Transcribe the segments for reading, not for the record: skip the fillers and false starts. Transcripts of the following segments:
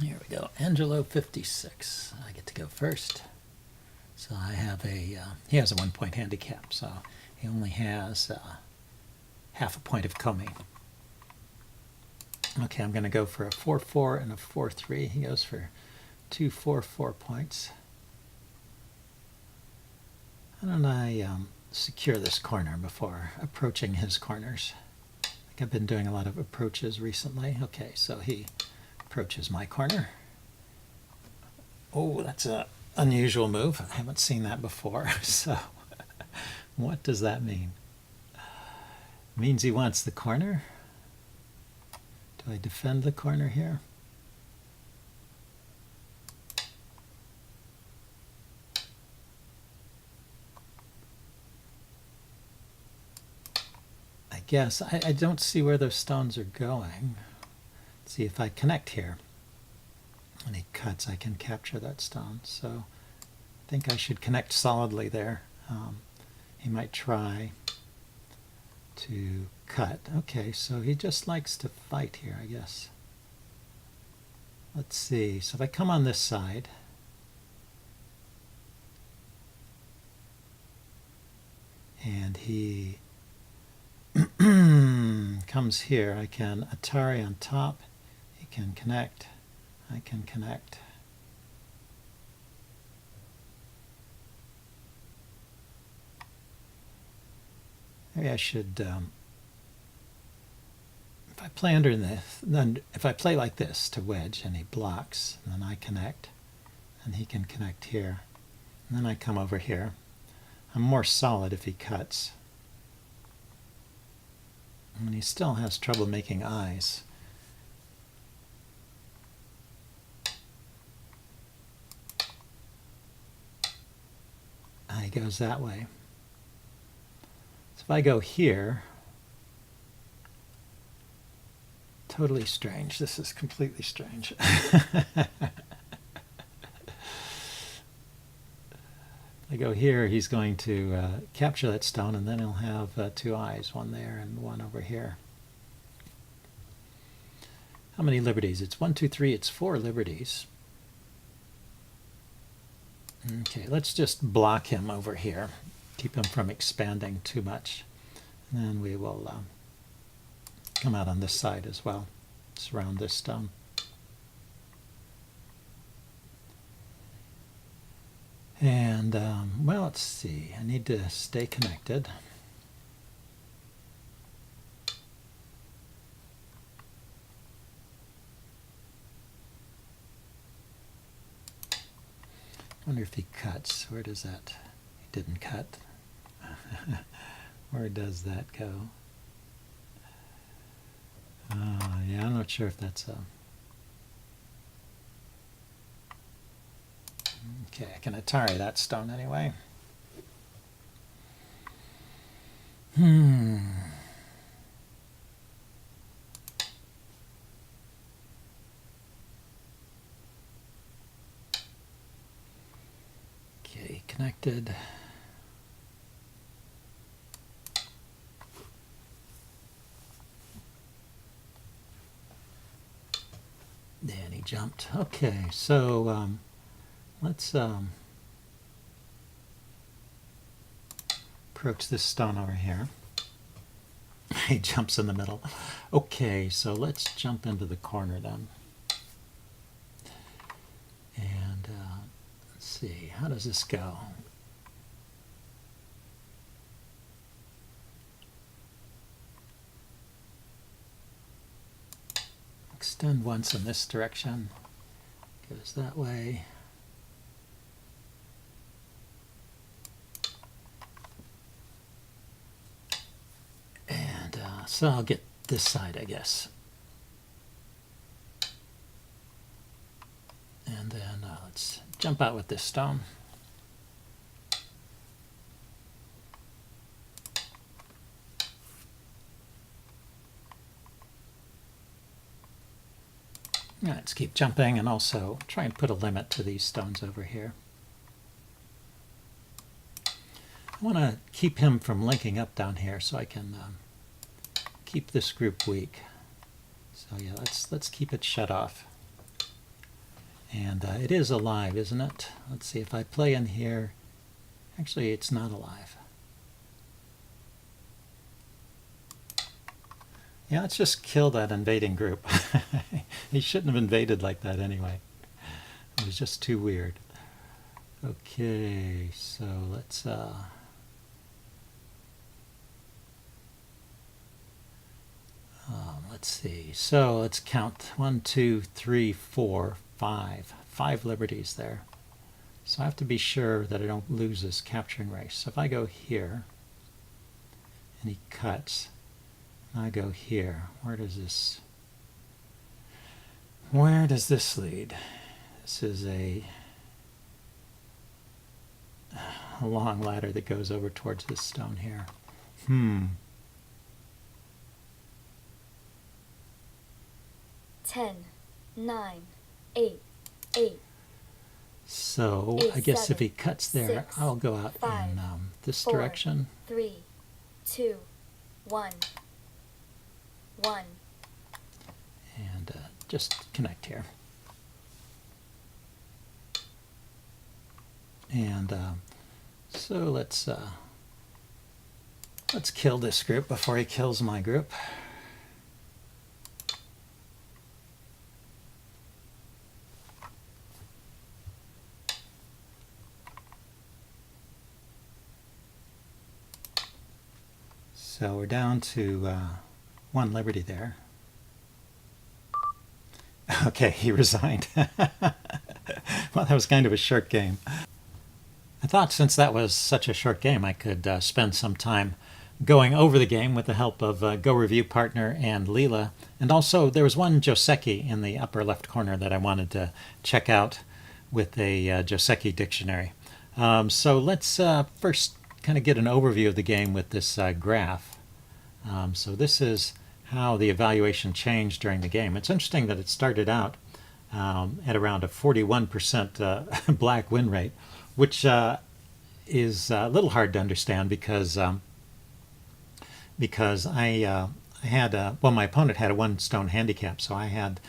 Here we go. Angelo 56. I get to go first. So I have a, he has a 1-point handicap, so he only has half a point of combing. Okay, I'm going to go for a 4-4 and a 4-3. He goes for 2 4-4 points. How don't I secure this corner before approaching his corners? I think I've been doing a lot of approaches recently. Okay, so he approaches my corner. Oh, that's an unusual move. I haven't seen that before. So what does that mean? It means he wants the corner. Do I defend the corner here? I guess. I don't see where those stones are going. Let's see if I connect here. And he cuts, I can capture that stone. So I think I should connect solidly there. He might try to cut. Okay, so he just likes to fight here, I guess. Let's see. So if I come on this side, and he comes here, I can Atari on top. He can connect. I can connect. Maybe I should, if I play under this, then if I play like this to wedge and he blocks, and then I connect, and he can connect here, and then I come over here. I'm more solid if he cuts. And he still has trouble making eyes. He goes that way. So if I go here, totally strange. This is completely strange. I go here, he's going to capture that stone, and then he'll have 2 eyes, one there and one over here. How many liberties? It's 1, 2, 3. It's 4 liberties. Okay, let's just block him over here. Keep him from expanding too much. And then we will come out on this side as well. Surround this stone. And, well, let's see. I need to stay connected. I wonder if he cuts. Where does that? He didn't cut. Where does that go? Yeah, I'm not sure if that's a... Okay, I can Atari that stone anyway. Okay, connected. And he jumped. Okay, so let's approach this stone over here. He jumps in the middle. Okay, so let's jump into the corner then. And let's see, how does this go? Extend once in this direction. Goes that way. And so I'll get this side, I guess. And then let's jump out with this stone. Let's keep jumping and also try and put a limit to these stones over here. I want to keep him from linking up down here so I can keep this group weak. So yeah, let's keep it shut off. And it is alive, isn't it? Let's see, if I play in here, actually it's not alive. Yeah, let's just kill that invading group. He shouldn't have invaded like that anyway. It was just too weird. Okay, so let's see. So let's count 1, 2, 3, 4, 5. 5 liberties there. So I have to be sure that I don't lose this capturing race. So if I go here, and he cuts, and I go here, where does this lead? This is a long ladder that goes over towards this stone here. 10, 9, 8, 8. So 8, I guess 7, if he cuts there, 6, I'll go out 5, in this 4, direction. 3, 2, 1, 1. And just connect here. And so let's kill this group before he kills my group. So we're down to 1 liberty there. Okay, he resigned. Well, that was kind of a short game. I thought since that was such a short game, I could spend some time going over the game with the help of Go Review Partner and Leela. And also, there was one Joseki in the upper left corner that I wanted to check out with a Joseki dictionary. So let's first kind of get an overview of the game with this graph. So this is how the evaluation changed during the game. It's interesting that it started out at around a 41% black win rate, which is a little hard to understand because I had my opponent had a 1 stone handicap, so I had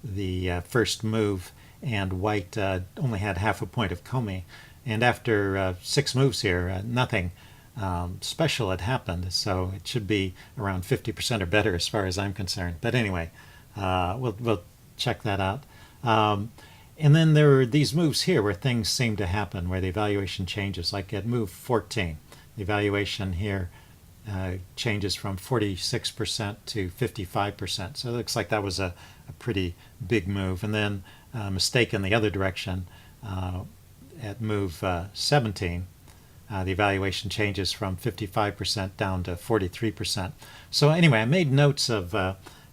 the first move, and white only had half a point of Komi, and after 6 moves here, nothing special had happened, so it should be around 50% or better as far as I'm concerned. But anyway, we'll check that out. And then there are these moves here where things seem to happen, where the evaluation changes, like at move 14. The evaluation here changes from 46% to 55%. So it looks like that was a pretty big move. And then a mistake in the other direction at move 17. The evaluation changes from 55% down to 43%. So anyway, I made notes of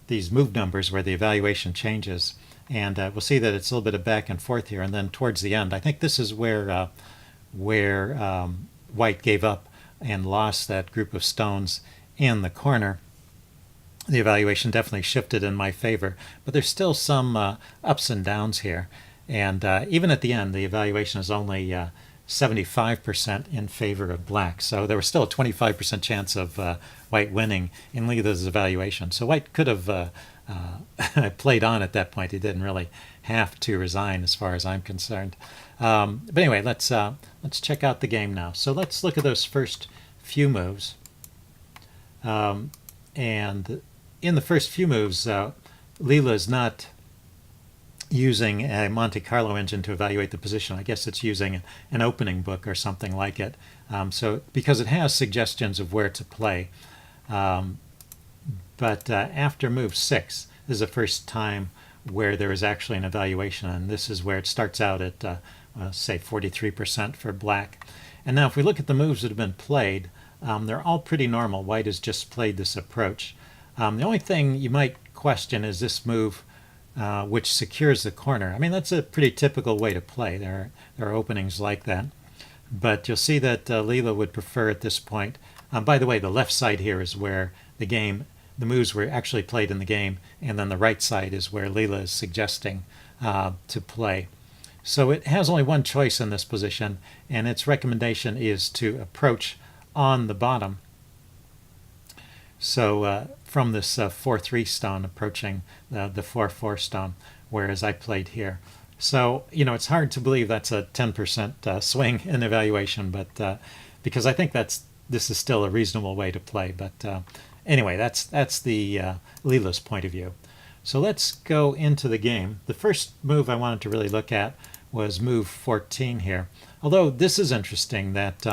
these move numbers where the evaluation changes. And we'll see that it's a little bit of back and forth here. And then towards the end, I think this is where white gave up and lost that group of stones in the corner. The evaluation definitely shifted in my favor. But there's still some ups and downs here. And even at the end, the evaluation is only 75% in favor of black. So there was still a 25% chance of white winning in Leela's evaluation. So white could have played on at that point. He didn't really have to resign as far as I'm concerned. But anyway, let's check out the game now. So let's look at those first few moves. And in the first few moves, Leela is not using a Monte Carlo engine to evaluate the position. I guess it's using an opening book or something like it. So because it has suggestions of where to play. But after move 6, this is the first time where there is actually an evaluation, and this is where it starts out at, say, 43% for black. And now if we look at the moves that have been played, they're all pretty normal. White has just played this approach. The only thing you might question is this move which secures the corner. I mean, that's a pretty typical way to play. There are openings like that. But you'll see that Leela would prefer at this point. By the way, the left side here is where the moves were actually played in the game, and then the right side is where Leela is suggesting to play. So it has only one choice in this position, and its recommendation is to approach on the bottom. So from this 4-3 stone approaching the 4-4 stone, whereas I played here. So, it's hard to believe that's a 10% swing in evaluation, but because I think this is still a reasonable way to play. But anyway, that's the Leela's point of view. So let's go into the game. The first move I wanted to really look at was move 14 here. Although this is interesting, that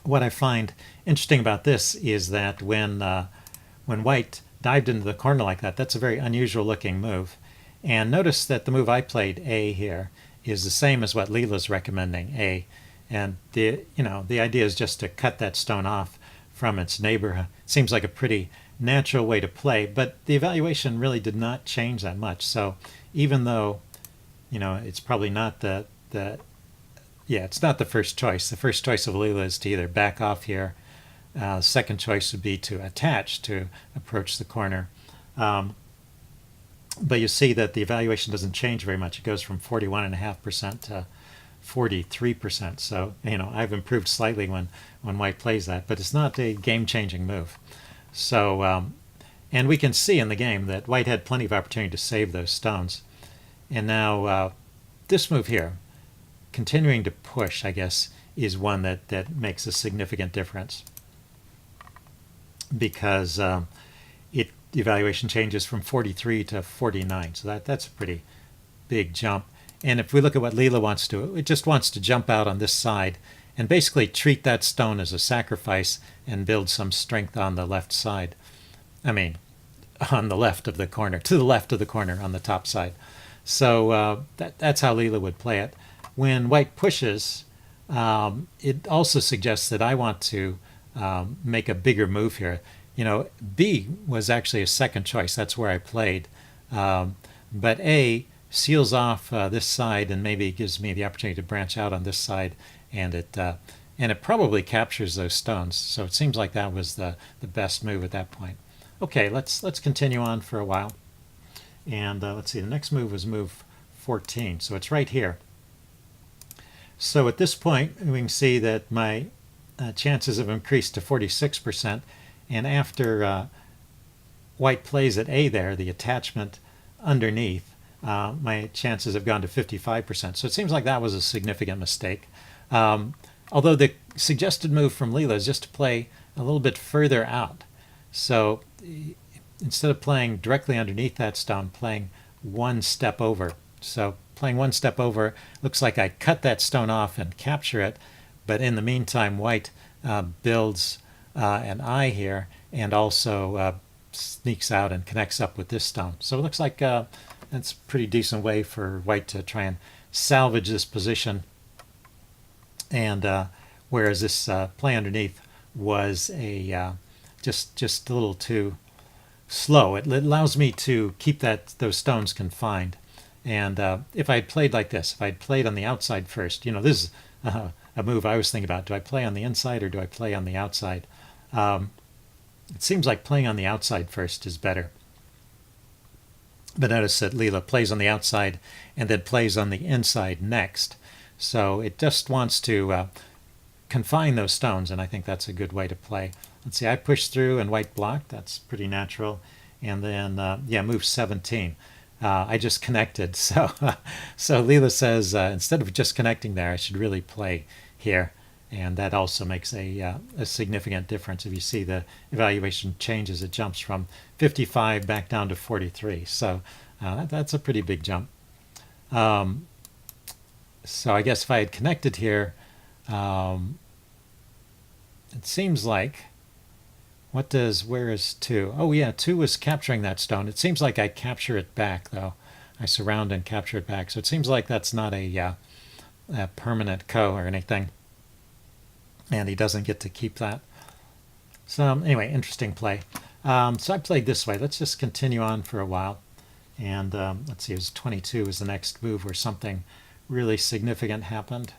what I find interesting about this is that when white dived into the corner like that, that's a very unusual looking move. And notice that the move I played, A here, is the same as what Leela's recommending, A. And the idea is just to cut that stone off from its neighbor. It seems like a pretty natural way to play, but the evaluation really did not change that much. So even though, it's probably not it's not the first choice. The first choice of Leela is to either back off here. Second choice would be to attach to approach the corner. But you see that the evaluation doesn't change very much. It goes from 41.5% to 43%. So, I've improved slightly when white plays that, but it's not a game-changing move. So, and we can see in the game that white had plenty of opportunity to save those stones. And now this move here, continuing to push, I guess, is one that makes a significant difference, because the evaluation changes from 43 to 49. So that's a pretty big jump. And if we look at what Leela wants to do, it just wants to jump out on this side and basically treat that stone as a sacrifice and build some strength on the left side. I mean, on the left of the corner, to the left of the corner on the top side. So that's how Leela would play it. When white pushes, it also suggests that I want to make a bigger move here. B was actually a second choice. That's where I played. But A seals off this side and maybe gives me the opportunity to branch out on this side, and it probably captures those stones. So it seems like that was the best move at that point. Okay, let's continue on for a while. And let's see, the next move was move 14. So it's right here. So at this point, we can see that my chances have increased to 46%. And after white plays at A there, the attachment underneath, my chances have gone to 55%. So it seems like that was a significant mistake. Although the suggested move from Leela is just to play a little bit further out. So instead of playing directly underneath that stone, playing one step over. So playing one step over, looks like I cut that stone off and capture it, but in the meantime, white builds an eye here and also sneaks out and connects up with this stone. So it looks like that's a pretty decent way for white to try and salvage this position. And whereas this play underneath was a just a little too slow. It allows me to keep those stones confined. And if I had played like this, if I'd played on the outside first, this is a move I was thinking about. Do I play on the inside or do I play on the outside? It seems like playing on the outside first is better. But notice that Leela plays on the outside and then plays on the inside next. So it just wants to confine those stones, and I think that's a good way to play. Let's see, I pushed through and white blocked. That's pretty natural. And then, move 17. I just connected. So Leela says instead of just connecting there, I should really play here. And that also makes a significant difference. If you see the evaluation changes, it jumps from 55 back down to 43. So that's a pretty big jump. So I guess if I had connected here, it seems like, where is 2? Oh yeah, 2 was capturing that stone. It seems like I capture it back though. I surround and capture it back. So it seems like that's not a permanent ko or anything. And he doesn't get to keep that. So anyway, interesting play. So I played this way. Let's just continue on for a while. And let's see, it was 22 was the next move where something really significant happened.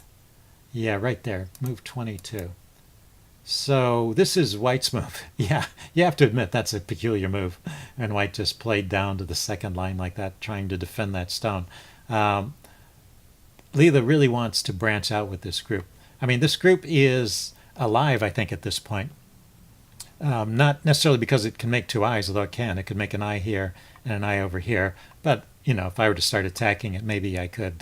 Yeah, right there, move 22. So this is white's move. Yeah, you have to admit that's a peculiar move. And white just played down to the second line like that, trying to defend that stone. Leela really wants to branch out with this group. I mean, this group is alive, I think, at this point. Not necessarily because it can make two eyes, although it can. It could make an eye here and an eye over here. But, if I were to start attacking it, maybe I could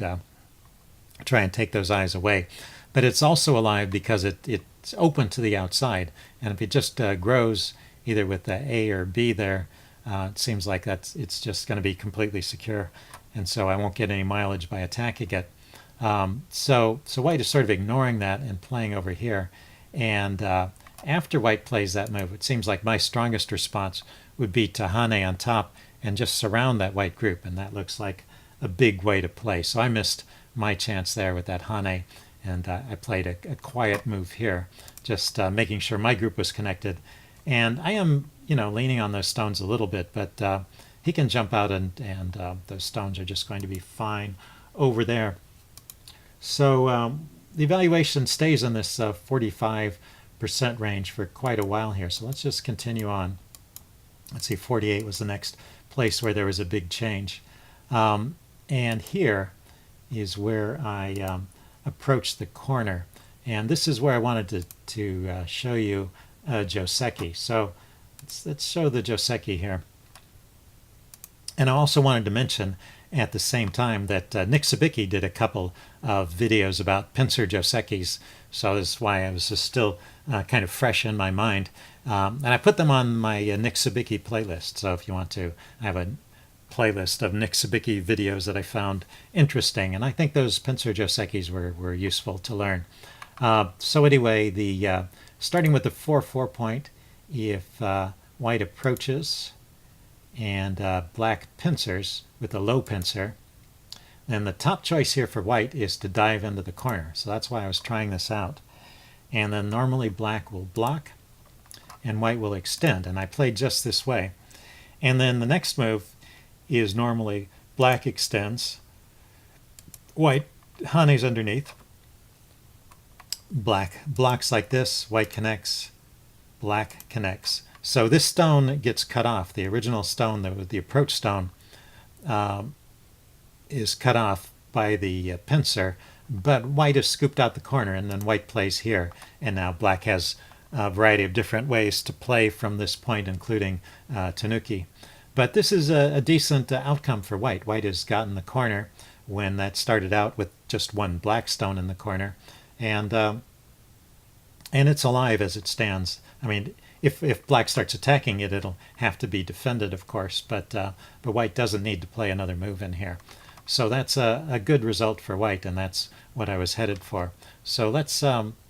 try and take those eyes away. But it's also alive because it's open to the outside. And if it just grows either with the A or B there, it seems like it's just going to be completely secure. And so I won't get any mileage by attacking it. So white is sort of ignoring that and playing over here. And after white plays that move, it seems like my strongest response would be to Hane on top and just surround that white group. And that looks like a big way to play. So I missed my chance there with that Hane. And I played a quiet move here, just making sure my group was connected. And I am, leaning on those stones a little bit, but he can jump out and those stones are just going to be fine over there. So the evaluation stays in this 45% range for quite a while here. So let's just continue on. Let's see, 48 was the next place where there was a big change. And here is where I approached the corner. And this is where I wanted to show you Joseki. So let's show the Joseki here. And I also wanted to mention at the same time that Nick Sabicki did a couple of videos about pincer Josekis. So that's why I was just still kind of fresh in my mind. And I put them on my Nick Sabicki playlist. So if you want to, I have a playlist of Nick Sabicki videos that I found interesting. And I think those pincer Josekis were useful to learn. So anyway, starting with the 4-4 point, if white approaches and black pincers with a low pincer, then the top choice here for white is to dive into the corner. So that's why I was trying this out. And then normally black will block and white will extend. And I played just this way. And then the next move is normally black extends, white Hane's underneath, black blocks like this, white connects, black connects. So this stone gets cut off. The original stone, the approach stone, is cut off by the pincer, but white has scooped out the corner, and then white plays here. And now black has a variety of different ways to play from this point, including Tanuki. But this is a decent outcome for white. White has gotten the corner when that started out with just one black stone in the corner. And it's alive as it stands. I mean, if black starts attacking it, it'll have to be defended, of course, but white doesn't need to play another move in here. So that's a good result for white, and that's what I was headed for. So let's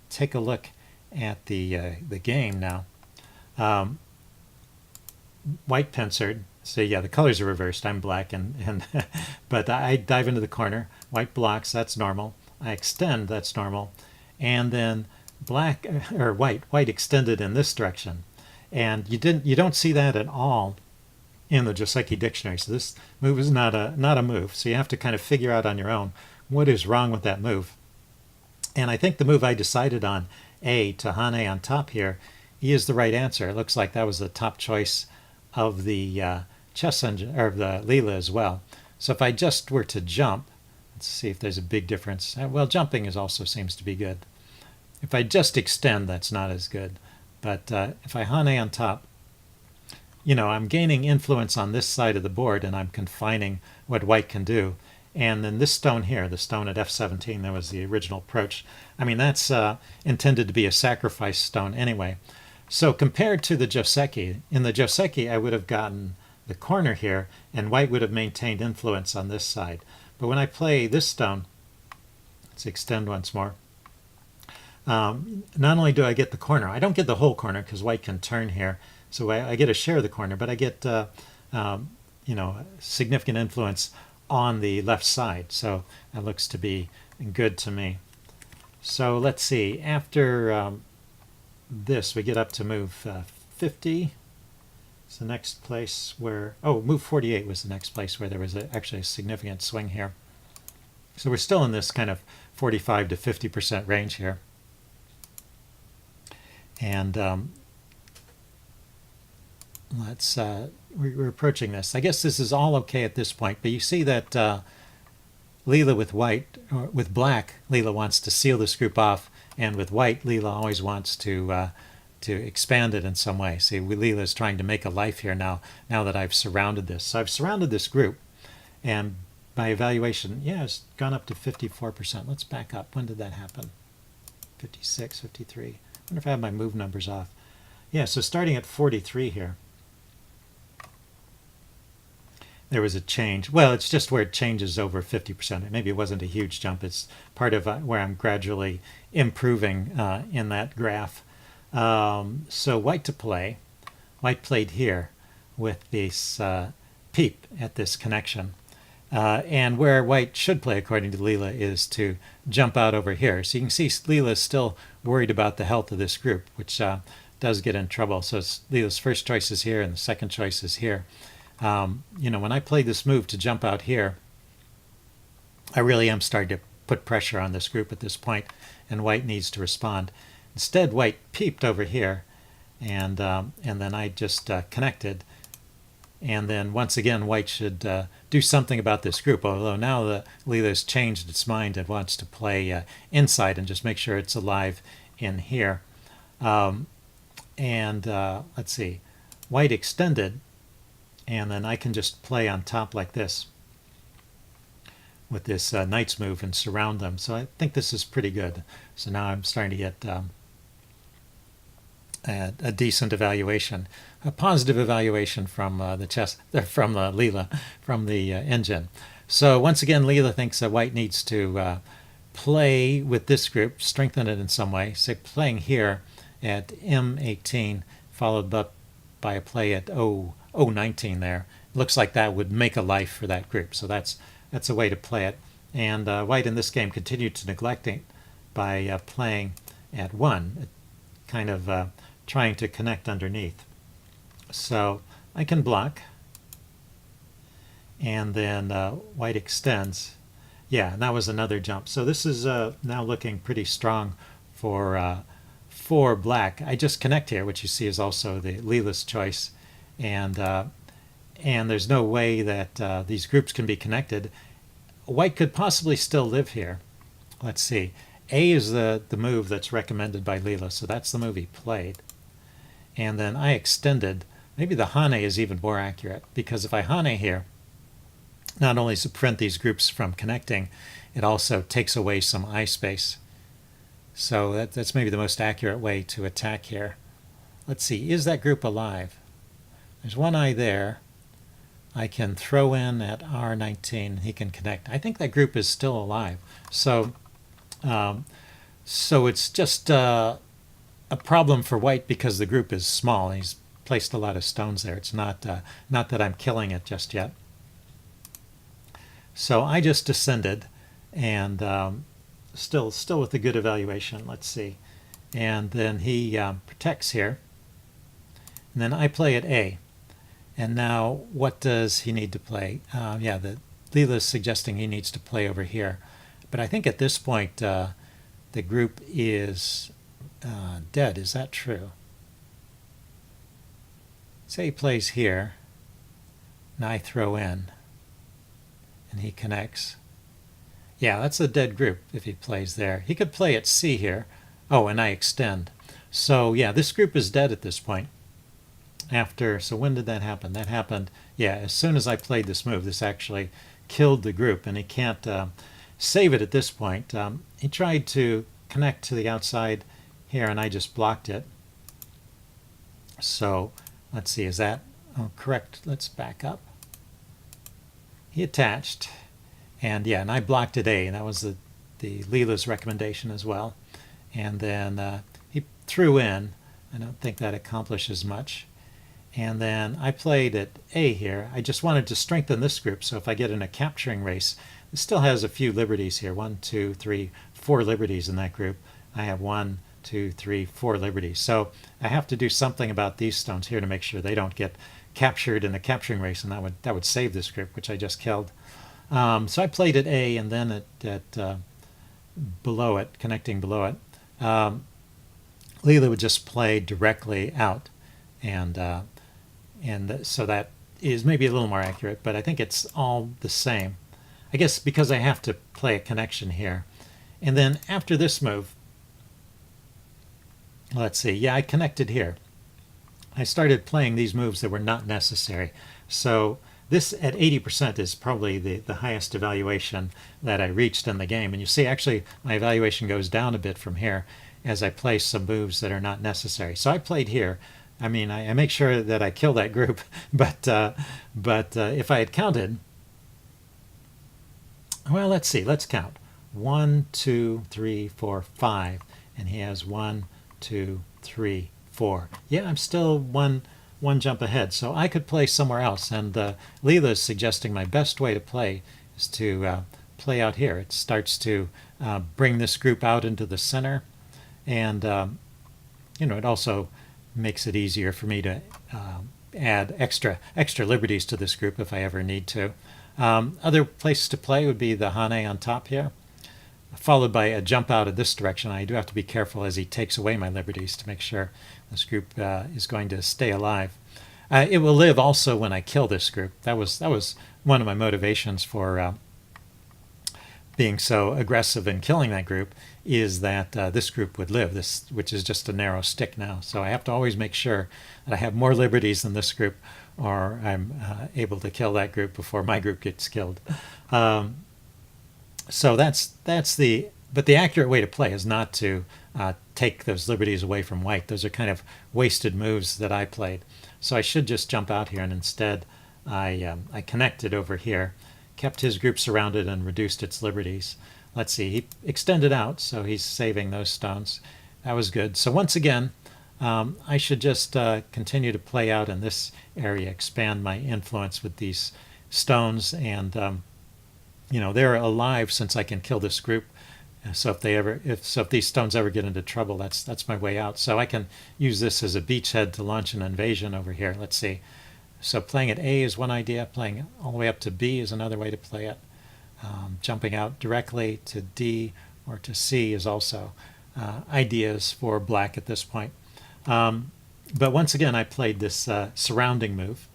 take a look at the game now. White pincered. So yeah, the colors are reversed. I'm black, and but I dive into the corner. White blocks. That's normal. I extend. That's normal. And then black or white extended in this direction, and you don't see that at all in the Joseki dictionary. So this move is not a move. So you have to kind of figure out on your own what is wrong with that move. And I think the move I decided on, A, to Hane on top here, is the right answer. It looks like that was the top choice of the chess engine, or the Leela as well. So if I just were to jump, let's see if there's a big difference. Well, jumping also seems to be good. If I just extend, that's not as good. But if I Hane on top, I'm gaining influence on this side of the board, and I'm confining what white can do. And then this stone here, the stone at f17, that was the original approach. I mean, that's intended to be a sacrifice stone anyway. So compared to the Joseki, in the Joseki, I would have gotten the corner here, and white would have maintained influence on this side. But when I play this stone, let's extend once more. Not only do I get the corner, I don't get the whole corner because white can turn here. So I get a share of the corner, but I get significant influence on the left side. So that looks to be good to me. So let's see. After this, we get up to move 50. It's the next place where, move 48 was the next place where there was actually a significant swing here. So we're still in this kind of 45 to 50% range here. And we're approaching this. I guess this is all okay at this point, but you see that Leela with white, or with black, Leela wants to seal this group off, and with white, Leela always wants to to expand it in some way. See, Leela's trying to make a life here now that I've surrounded this. So I've surrounded this group, and my evaluation, yeah, it's gone up to 54%. Let's back up. When did that happen? 56, 53. I wonder if I have my move numbers off. Yeah, so starting at 43 here, there was a change. Well, it's just where it changes over 50%. Maybe it wasn't a huge jump. It's part of where I'm gradually improving in that graph. So white to play. White played here with this peep at this connection. And where white should play, according to Leela, is to jump out over here. So you can see Leela is still worried about the health of this group, which does get in trouble. So Leela's first choice is here and the second choice is here. When I play this move to jump out here, I really am starting to put pressure on this group at this point, and white needs to respond. Instead, white peeped over here, and then I just connected. And then once again, white should do something about this group, although now Leela's changed its mind and wants to play inside and just make sure it's alive in here. Let's see, white extended, and then I can just play on top like this with this knight's move and surround them. So I think this is pretty good. So now I'm starting to get a decent evaluation, a positive evaluation from the Leela, from the engine. So once again, Leela thinks that white needs to play with this group, strengthen it in some way. Say playing here at M18, followed up by a play at O19 there. It looks like that would make a life for that group. So that's a way to play it. And white in this game continued to neglect it by playing at 1, kind of trying to connect underneath. So I can block, and then white extends. Yeah, and that was another jump. So this is now looking pretty strong for black. I just connect here, which you see is also the Leela's choice, and there's no way that these groups can be connected. White could possibly still live here. Let's see. A is the move that's recommended by Leela, so that's the move he played. And then I extended. Maybe the Hane is even more accurate, because if I Hane here, not only does it prevent these groups from connecting, it also takes away some eye space. So that's maybe the most accurate way to attack here. Let's see, is that group alive? There's one eye there. I can throw in at R19, he can connect. I think that group is still alive. So it's just a problem for white because the group is small. He's placed a lot of stones there. It's not that I'm killing it just yet. So I just descended, and still with a good evaluation. Let's see. And then he protects here. And then I play at A. And now what does he need to play? The Leela is suggesting he needs to play over here. But I think at this point the group is dead. Is that true? Say he plays here, and I throw in, and he connects. Yeah, that's a dead group if he plays there. He could play at C here. Oh, and I extend. So yeah, this group is dead at this point. So when did that happen? That happened, yeah, as soon as I played this move. This actually killed the group, and he can't save it at this point. He tried to connect to the outside here, and I just blocked it. So let's see, is that correct? Let's back up. He attached, and yeah, and I blocked at A, and that was the Leela's recommendation as well. And then he threw in. I don't think that accomplishes much. And then I played at A here. I just wanted to strengthen this group, so if I get in a capturing race, it still has a few liberties here. 1, 2, 3, 4 liberties in that group. I have 1, 2, 3, 4 liberties. So I have to do something about these stones here to make sure they don't get captured in the capturing race, and that would save this group, which I just killed. So I played at A, and then at below it, connecting below it, Leela would just play directly out, and so that is maybe a little more accurate, but I think it's all the same. I guess because I have to play a connection here. And then after this move, let's see. Yeah, I connected here. I started playing these moves that were not necessary. So this at 80% is probably the highest evaluation that I reached in the game. And you see, actually, my evaluation goes down a bit from here as I play some moves that are not necessary. So I played here. I mean, I make sure that I kill that group, but if I had counted, well, let's see. Let's count. 1, 2, 3, 4, 5, and he has 1, 2, 3, 4. Yeah, I'm still one jump ahead, so I could play somewhere else. And Leela is suggesting my best way to play is to play out here. It starts to bring this group out into the center, and it also makes it easier for me to add extra liberties to this group if I ever need to. Other places to play would be the Hane on top here, followed by a jump out of this direction. I do have to be careful as he takes away my liberties to make sure this group is going to stay alive. It will live also when I kill this group. That was one of my motivations for being so aggressive in killing that group, is that this group would live, which is just a narrow stick now. So I have to always make sure that I have more liberties than this group, or I'm able to kill that group before my group gets killed. So that's the accurate way to play is not to take those liberties away from white. Those are kind of wasted moves that I played. So I should just jump out here, and instead I connected over here, kept his group surrounded, and reduced its liberties. Let's see, he extended out, so he's saving those stones. That was good. So once again, I should just continue to play out in this area, expand my influence with these stones, and they're alive since I can kill this group. So if these stones ever get into trouble, that's my way out. So I can use this as a beachhead to launch an invasion over here. Let's see. So playing at A is one idea. Playing all the way up to B is another way to play it. Jumping out directly to D or to C is also ideas for black at this point. But once again, I played this surrounding move,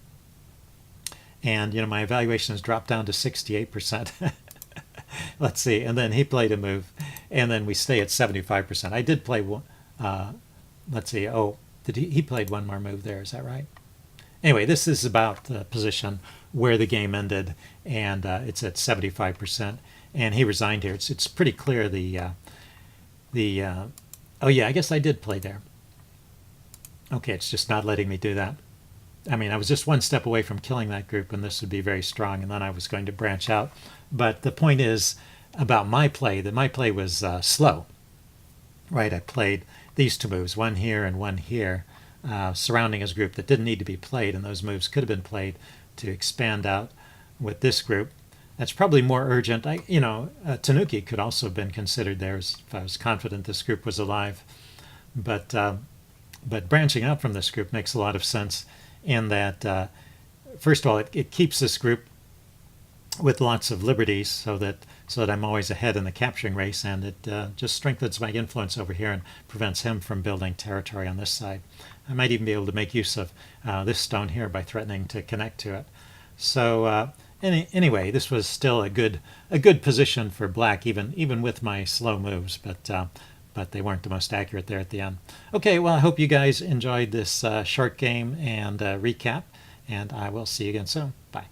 and my evaluation has dropped down to 68%. Let's see, and then he played a move, and then we stay at 75%. I did play one. Let's see. Oh, did he played one more move there? Is that right? Anyway, this is about the position where the game ended, and it's at 75%. And he resigned here. It's pretty clear oh yeah, I guess I did play there. Okay, it's just not letting me do that. I mean, I was just one step away from killing that group, and this would be very strong, and then I was going to branch out. But the point is about my play, that my play was slow, right? I played these two moves, one here and one here, surrounding his group that didn't need to be played, and those moves could have been played to expand out with this group. That's probably more urgent. Tanuki could also have been considered there if I was confident this group was alive. But branching out from this group makes a lot of sense in that, first of all, it keeps this group with lots of liberties so that I'm always ahead in the capturing race, and it just strengthens my influence over here and prevents him from building territory on this side. I might even be able to make use of this stone here by threatening to connect to it. So anyway, this was still a good position for black, even with my slow moves, but they weren't the most accurate there at the end. Okay, well, I hope you guys enjoyed this short game and recap, and I will see you again soon. Bye.